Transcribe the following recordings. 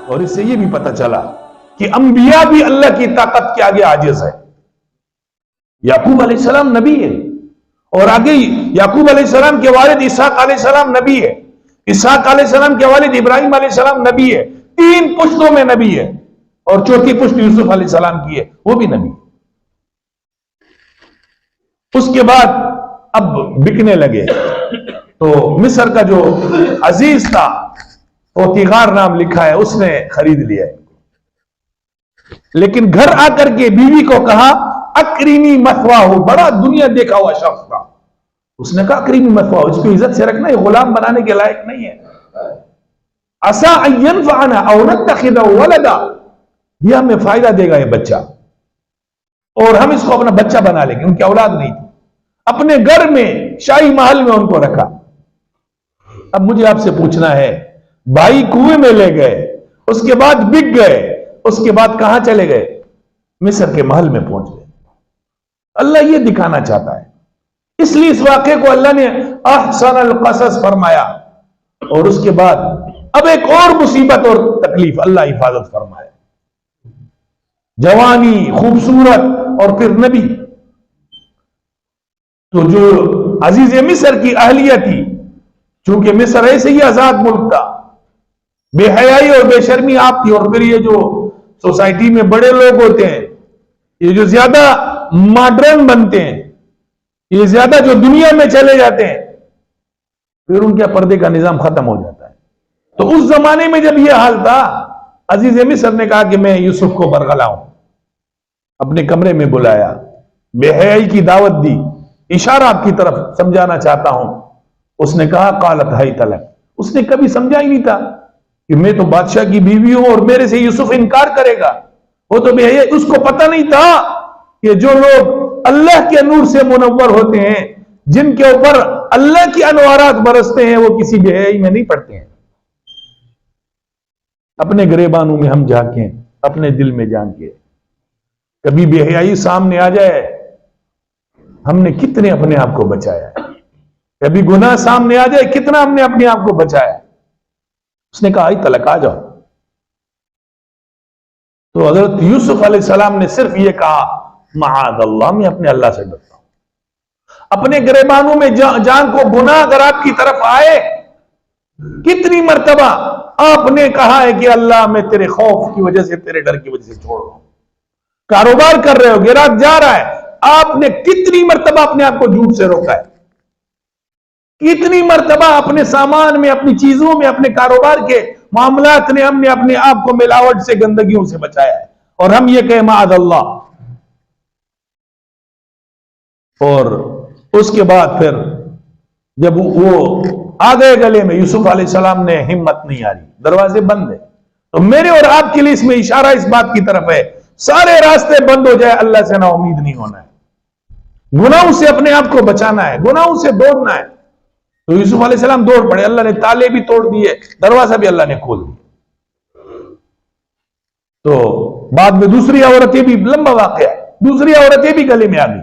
اور اس سے یہ بھی پتہ چلا کہ انبیاء بھی اللہ کی طاقت کے آگے عاجز ہے. یعقوب علیہ السلام نبی ہے، اور آگے یعقوب علیہ السلام کے والد اسحاق علیہ السلام نبی ہے، اسحاق علیہ السلام کے والد ابراہیم علیہ السلام نبی ہے، 3 پشتوں میں نبی ہے، اور چوتھی پشت یوسف علیہ السلام کی ہے، وہ بھی نبی. اس کے بعد اب بکنے لگے تو مصر کا جو عزیز تھا پوتیغار نام لکھا ہے، اس نے خرید لیا ہے. لیکن گھر آ کر کے بیوی کو کہا اکریمی مثواہ، بڑا دنیا دیکھا ہوا شخص تھا، اس نے کہا اکریمی مثواہ، اس کو عزت سے رکھنا، یہ غلام بنانے کے لائق نہیں ہے. عسیٰ ان ینفعنا او نتخذہ ولدا، یہ ہمیں فائدہ دے گا یہ بچہ، اور ہم اس کو اپنا بچہ بنا لیں گے. ان کی اولاد نہیں تھی، اپنے گھر میں شاہی محل میں ان کو رکھا. اب مجھے آپ سے پوچھنا ہے، بھائی کنویں میں لے گئے، اس کے بعد بک گئے، اس کے بعد کہاں چلے گئے؟ مصر کے محل میں پہنچ گئے. اللہ یہ دکھانا چاہتا ہے، اس لیے اس واقعے کو اللہ نے احسن القصص فرمایا. اور اس کے بعد اب ایک اور مصیبت اور تکلیف، اللہ حفاظت فرمائے. جوانی، خوبصورت، اور پھر نبی. تو جو عزیز مصر کی اہلیہ تھی، چونکہ مصر ایسے ہی آزاد ملک تھا، بے حیائی اور بے شرمی آپ تھی، اور پھر یہ جو سوسائٹی میں بڑے لوگ ہوتے ہیں، یہ جو زیادہ ماڈرن بنتے ہیں، یہ زیادہ جو دنیا میں چلے جاتے ہیں، پھر ان کے پردے کا نظام ختم ہو جاتا ہے. تو اس زمانے میں جب یہ حال تھا، عزیز مصر نے کہا کہ میں یوسف کو برگلاؤں، اپنے کمرے میں بلایا، بے حیائی کی دعوت دی، اشارہ آپ کی طرف سمجھانا چاہتا ہوں. اس نے کہا قالت حیت لک، اس نے کبھی سمجھا ہی نہیں تھا کہ میں تو بادشاہ کی بیوی ہوں اور میرے سے یوسف انکار کرے گا. وہ تو بے حیائی، اس کو پتہ نہیں تھا کہ جو لوگ اللہ کے نور سے منور ہوتے ہیں، جن کے اوپر اللہ کی انوارات برستے ہیں، وہ کسی بے حیائی میں نہیں پڑتے ہیں. اپنے گریبانوں میں ہم جھانکیں، اپنے دل میں جھانکیں، کبھی بے حیائی سامنے آ جائے، ہم نے کتنے اپنے آپ کو بچایا ہے. کبھی گناہ سامنے آ جائے، کتنا ہم نے اپنے آپ کو بچایا. اس نے کہا آئی تلک، آ جاؤ. تو حضرت یوسف علیہ السلام نے صرف یہ کہا معاذ اللہ، میں اپنے اللہ سے ڈرتا ہوں. اپنے گریبانوں میں جان کو گناہ اگر آپ کی طرف آئے، کتنی مرتبہ آپ نے کہا ہے کہ اللہ میں تیرے خوف کی وجہ سے، تیرے ڈر کی وجہ سے چھوڑ رہا ہوں. کاروبار کر رہے ہو، گراہک جا رہا ہے، آپ نے کتنی مرتبہ اپنے آپ کو جھوٹ سے روکا ہے، کتنی مرتبہ اپنے سامان میں، اپنی چیزوں میں، اپنے کاروبار کے معاملات نے ہم نے اپنے آپ کو ملاوٹ سے، گندگیوں سے بچایا ہے، اور ہم یہ کہیں معاذ اللہ. اور اس کے بعد پھر جب وہ آ گئے گلے میں، یوسف علیہ السلام نے ہمت نہیں آ رہی، دروازے بند ہے. تو میرے اور آپ کے لیے اس میں اشارہ اس بات کی طرف ہے، سارے راستے بند ہو جائے، اللہ سے نا امید نہیں ہونا ہے، گناہوں سے اپنے آپ کو بچانا ہے، گناہوں سے دوڑنا ہے. تو یوسف علیہ السلام دوڑ پڑے، اللہ نے تالے بھی توڑ دیے، دروازہ بھی اللہ نے کھول دیا. تو بعد میں دوسری عورتیں بھی، لمبا واقعہ، دوسری عورتیں بھی گلے میں آ گئی،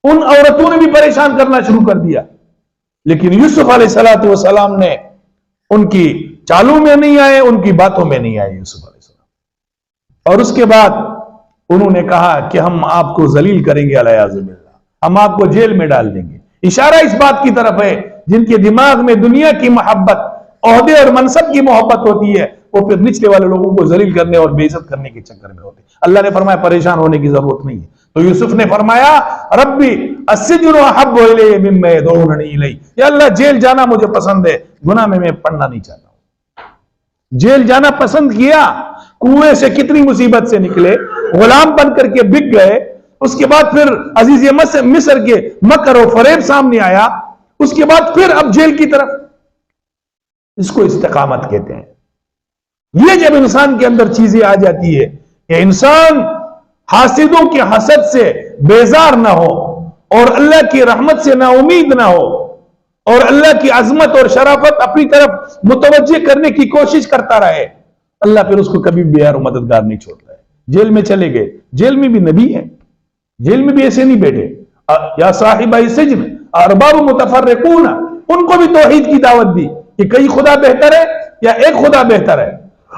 ان عورتوں نے بھی پریشان کرنا شروع کر دیا. لیکن یوسف علیہ السلام نے ان کی چالوں میں نہیں آئے، ان کی باتوں میں نہیں آئے یوسف علیہ السلام. اور اس کے بعد انہوں نے کہا کہ ہم آپ کو ذلیل کریں گے، علیاذ باللہ، ہم آپ کو جیل میں ڈال دیں گے. اشارہ اس بات کی طرف ہے، جن کے دماغ میں دنیا کی محبت، عہدے اور منصب کی محبت ہوتی ہے، وہ پھر نچلے والے لوگوں کو ذلیل کرنے اور بے عزت کرنے کے چکر میں ہوتے ہیں. اللہ نے فرمایا پریشان ہونے کی ضرورت نہیں ہے. تو یوسف نے فرمایا ربی السجن احب الی مما یدعوننی الیہ، یا اللہ جیل جانا مجھے پسند ہے، گناہ میں پڑنا نہیں چاہتا ہوں. جیل جانا پسند کیا، کنویں سے کتنی مصیبت سے نکلے، غلام بن کر کے بک گئے، اس کے بعد پھر عزیز مصر کے مکر و فریب سامنے آیا، اس کے بعد پھر اب جیل کی طرف. اس کو استقامت کہتے ہیں. یہ جب انسان کے اندر چیزیں آ جاتی ہے کہ انسان حاسدوں کی حسد سے بیزار نہ ہو، اور اللہ کی رحمت سے نا امید نہ ہو، اور اللہ کی عظمت اور شرافت اپنی طرف متوجہ کرنے کی کوشش کرتا رہے، اللہ پھر اس کو کبھی بھی یار مددگار نہیں چھوڑتا ہے. جیل میں چلے گئے، جیل میں بھی نبی ہیں، جیل میں بھی ایسے نہیں بیٹھے. یا صاحب سجن ارباب متفرقون، ان کو بھی توحید کی دعوت دی کہ کئی خدا بہتر ہے یا ایک خدا بہتر ہے.